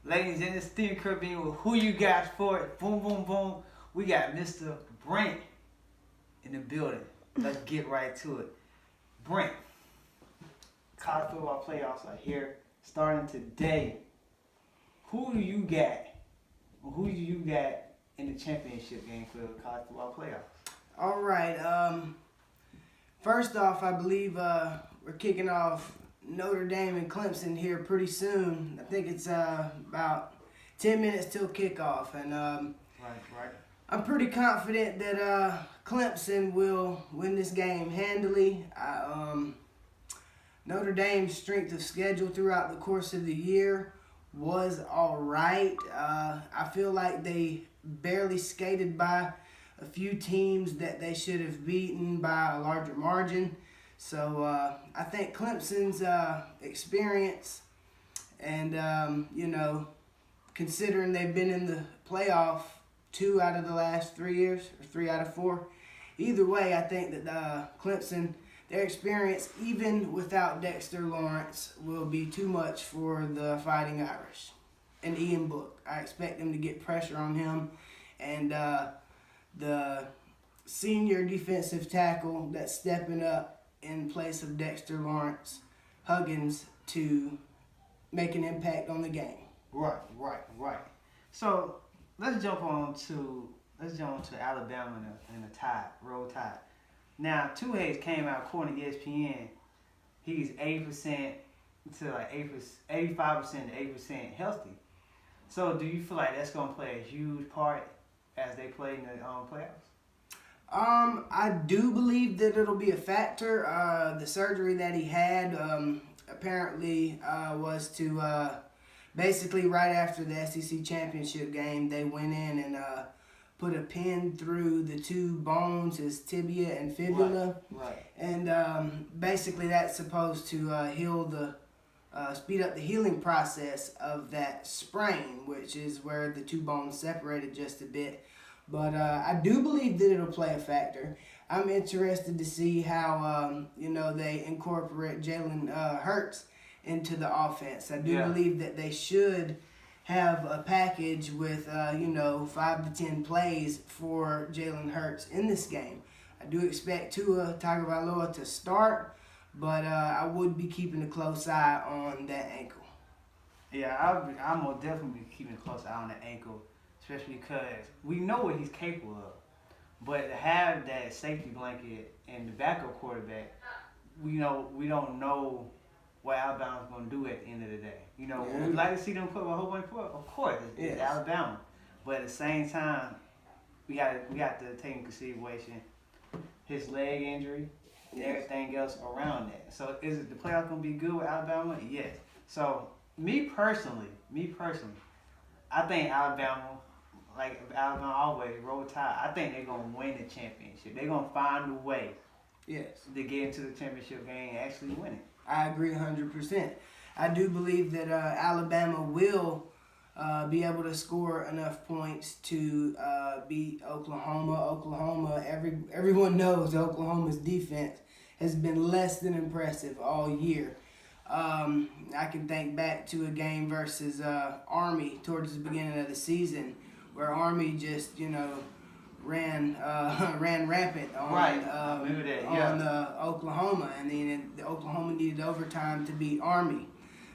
Ladies in the Steve Caribbean with Who You Got For It. Boom, boom, boom. We got Mr. Brent in the building. Let's get right to it. Brent, college football playoffs are here starting today. Who do you got? Who do you got in the championship game for the college football playoffs? All right. First off, I believe we're kicking off Notre Dame and Clemson here pretty soon. I think it's about 10 minutes till kickoff, and Right. I'm pretty confident that Clemson will win this game handily. Notre Dame's strength of schedule throughout the course of the year was all right. I feel like they barely skated by a few teams that they should have beaten by a larger margin. So I think Clemson's experience and, considering they've been in the playoff 2 out of the last 3 years, or 3 out of 4, either way, I think that Clemson, their experience, even without Dexter Lawrence, will be too much for the Fighting Irish and Ian Book. I expect them to get pressure on him, and the senior defensive tackle that's stepping up in place of Dexter Lawrence, Huggins, to make an impact on the game. Right. So let's jump on to Alabama in a tie, roll tide. Now, Two Hayes came out according to ESPN. He's 80% to like 85% to 8% healthy. So, do you feel like that's gonna play a huge part as they play in the playoffs? I do believe that it'll be a factor. The surgery that he had apparently was to basically right after the SEC championship game, they went in and put a pin through the 2 bones, his tibia and fibula. Right. And basically that's supposed to speed up the healing process of that sprain, which is where the 2 bones separated just a bit. But I do believe that it'll play a factor. I'm interested to see how they incorporate Jalen Hurts into the offense. I do believe that they should have a package with 5 to 10 plays for Jalen Hurts in this game. I do expect Tua Tagovailoa to start, but I would be keeping a close eye on that ankle. Yeah, I'm gonna definitely be keeping a close eye on the ankle, especially because we know what he's capable of. But to have that safety blanket and the backup quarterback, we don't know what Alabama's going to do at the end of the day. Would we like to see them put a whole bunch of points? Of course, it's Alabama. But at the same time, we got to take into consideration his leg injury and everything else around that. So is the playoff going to be good with Alabama? Yes. So me personally, I think Alabama, like Alabama always, roll tide. I think they're going to win the championship. They're going to find a way to get into the championship game and actually win it. I agree 100%. I do believe that Alabama will be able to score enough points to beat Oklahoma. Everyone knows Oklahoma's defense has been less than impressive all year. I can think back to a game versus Army towards the beginning of the season, where Army just ran rampant on Oklahoma, and then Oklahoma needed overtime to beat Army.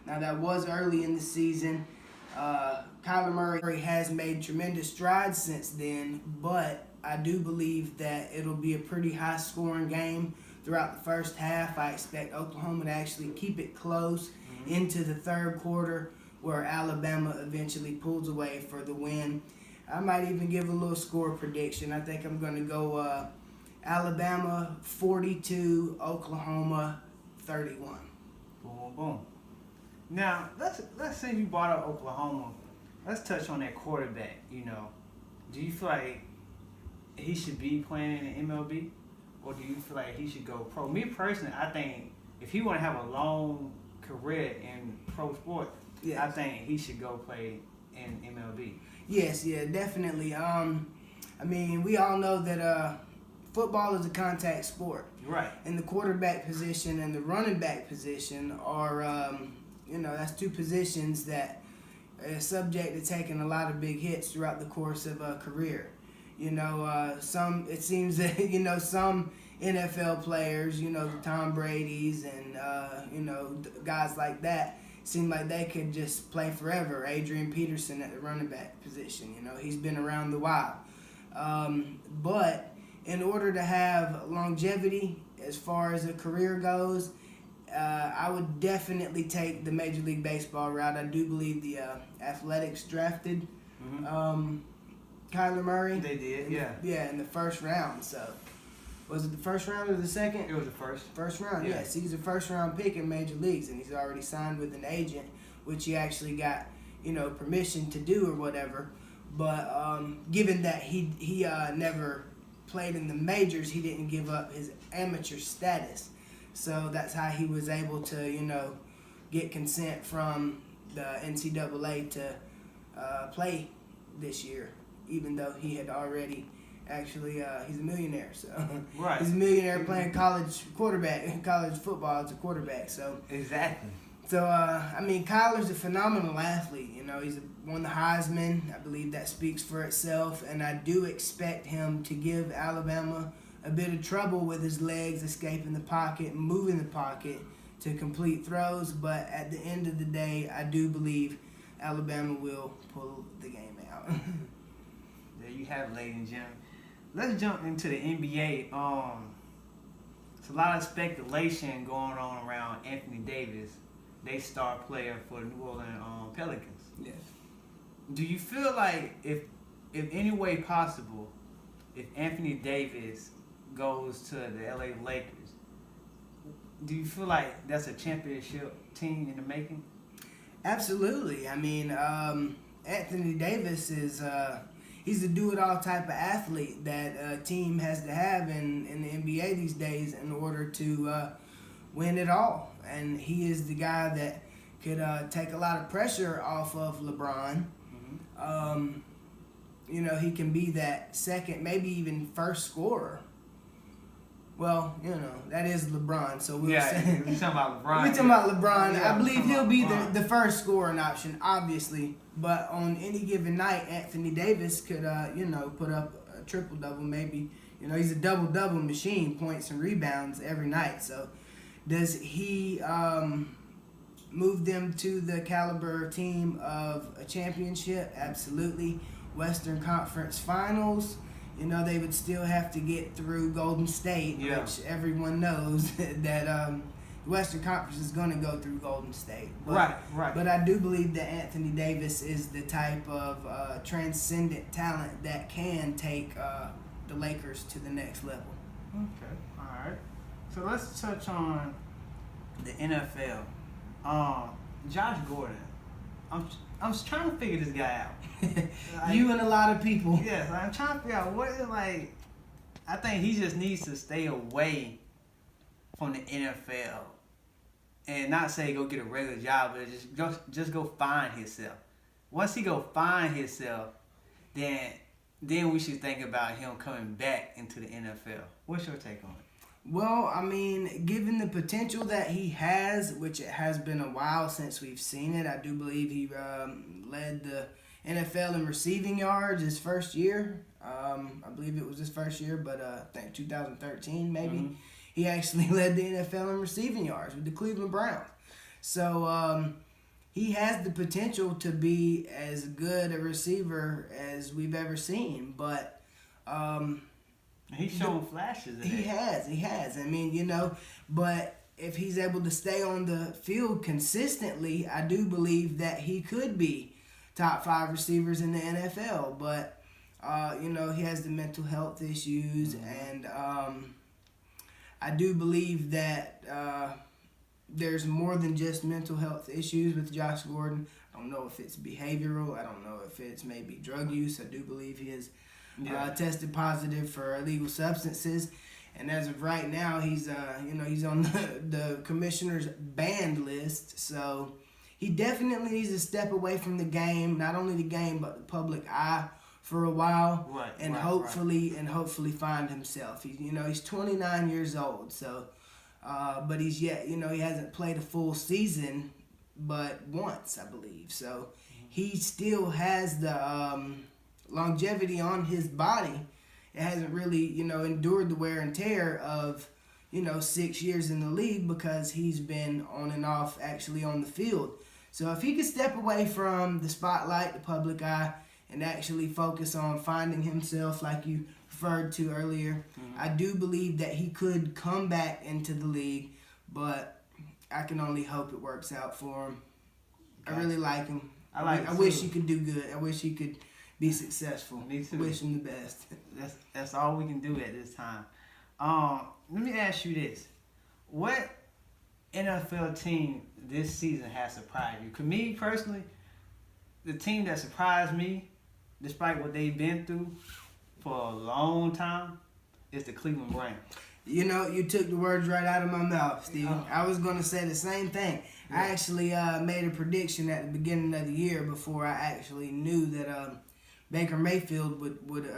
Now that was early in the season. Kyler Murray has made tremendous strides since then, but I do believe that it'll be a pretty high-scoring game throughout the first half. I expect Oklahoma to actually keep it close into the third quarter, where Alabama eventually pulls away for the win. I might even give a little score prediction. I think I'm going to go Alabama 42, Oklahoma 31. Boom. Now, let's say you brought up Oklahoma. Let's touch on that quarterback. Do you feel like he should be playing in the MLB, or do you feel like he should go pro? Me personally, I think if he want to have a long career in pro sports, I think he should go play in MLB. Yes, definitely. We all know that football is a contact sport. Right. And the quarterback position and the running back position are, that's 2 positions that, is subject to taking a lot of big hits throughout the course of a career. Some it seems that some NFL players, the Tom Brady's and guys like that, seem like they could just play forever. Adrian Peterson at the running back position, he's been around a while. But in order to have longevity as far as a career goes, I would definitely take the Major League Baseball route. I do believe the Athletics drafted Kyler Murray. They did, yeah. Yeah, in the first round. So, was it the first round or the second? It was the first. First round, Yeah. yes. He's a first round pick in Major Leagues, and he's already signed with an agent, which he actually got, permission to do or whatever. But given that he never played in the majors, he didn't give up his amateur status. So that's how he was able to, get consent from the NCAA to play this year, even though he had already actually, he's a millionaire. So Right. He's a millionaire playing college football as a quarterback. So Exactly. Kyler's a phenomenal athlete. He's won the Heisman. I believe that speaks for itself, and I do expect him to give Alabama a bit of trouble with his legs escaping the pocket, moving the pocket to complete throws. But at the end of the day, I do believe Alabama will pull the game out. There you have it, ladies and gentlemen. Let's jump into the NBA. It's a lot of speculation going on around Anthony Davis, they star player for the New Orleans Pelicans. Yes. Do you feel like if any way possible, if Anthony Davis goes to the LA Lakers, do you feel like that's a championship team in the making? Absolutely. Anthony Davis is he's a do-it-all type of athlete that a team has to have in the NBA these days in order to win it all. And he is the guy that could take a lot of pressure off of LeBron. He can be that second, maybe even first scorer. Well, that is LeBron, so we're talking about LeBron. We're talking about LeBron. Yeah, I believe he'll be the LeBron. first scoring option, obviously. But on any given night, Anthony Davis could, put up a triple-double maybe. He's a double-double machine, points and rebounds every night. So does he move them to the caliber team of a championship? Absolutely. Western Conference Finals. They would still have to get through Golden State, which everyone knows that the Western Conference is going to go through Golden State. But, Right. But I do believe that Anthony Davis is the type of transcendent talent that can take the Lakers to the next level. Okay, all right. So let's touch on the NFL. Josh Gordon. I'm trying to figure this guy out. You and a lot of people. Yes, I'm trying to figure out what is like. I think he just needs to stay away from the NFL and not say go get a regular job, but just go find himself. Once he go find himself, then we should think about him coming back into the NFL. What's your take on it? Well, given the potential that he has, which it has been a while since we've seen it, I do believe he led the NFL in receiving yards his first year. I believe it was his first year, but I think 2013 maybe. Mm-hmm. He actually led the NFL in receiving yards with the Cleveland Browns. So he has the potential to be as good a receiver as we've ever seen, but He's shown flashes of that. He has. But if he's able to stay on the field consistently, I do believe that he could be top 5 receivers in the NFL. But, he has the mental health issues, and I do believe that there's more than just mental health issues with Josh Gordon. I don't know if it's behavioral. I don't know if it's maybe drug use. I do believe he is tested positive for illegal substances, and as of right now, he's on the commissioner's banned list. So he definitely needs to step away from the game, not only the game but the public eye for a while, and hopefully find himself. He's 29 years old, so but he hasn't played a full season but once, I believe. So he still has the longevity on his body. It hasn't really, endured the wear and tear of, 6 years in the league because he's been on and off actually on the field. So if he could step away from the spotlight, the public eye, and actually focus on finding himself like you referred to earlier, I do believe that he could come back into the league, but I can only hope it works out for him. I really like him. I wish he could do good. I wish he could be successful. Me too. Wish him the best. That's all we can do at this time. Let me ask you this: what NFL team this season has surprised you? 'Cause me personally, the team that surprised me, despite what they've been through for a long time, is the Cleveland Browns. You took the words right out of my mouth, Steven. I was going to say the same thing. Yeah. I actually made a prediction at the beginning of the year before I actually knew that Baker Mayfield would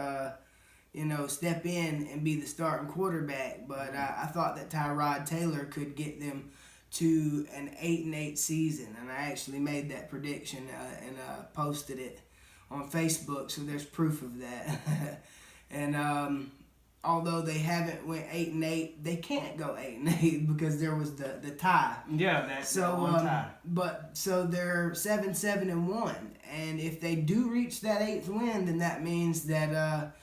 step in and be the starting quarterback. But I thought that Tyrod Taylor could get them to an 8-8 season, and I actually made that prediction and posted it on Facebook, so there's proof of that. And although they haven't went 8-8, they can't go 8-8 because there was the tie. Yeah, that one tie. But so they're 7-7-1, and if they do reach that 8th win, then that means that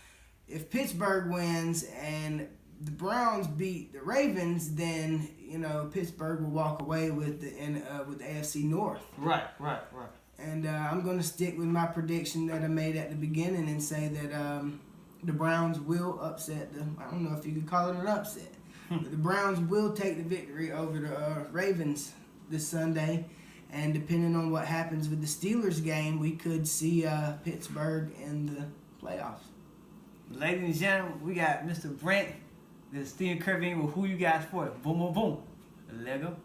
if Pittsburgh wins and the Browns beat the Ravens, then Pittsburgh will walk away with the AFC North. Right. And I'm going to stick with my prediction that I made at the beginning and say that the Browns will upset I don't know if you could call it an upset, but the Browns will take the victory over the Ravens this Sunday. And depending on what happens with the Steelers game, we could see Pittsburgh in the playoffs. Ladies and gentlemen, we got Mr. Brent, the Stephen Kirby with Who You Guys For. Boom, boom, boom. Lego.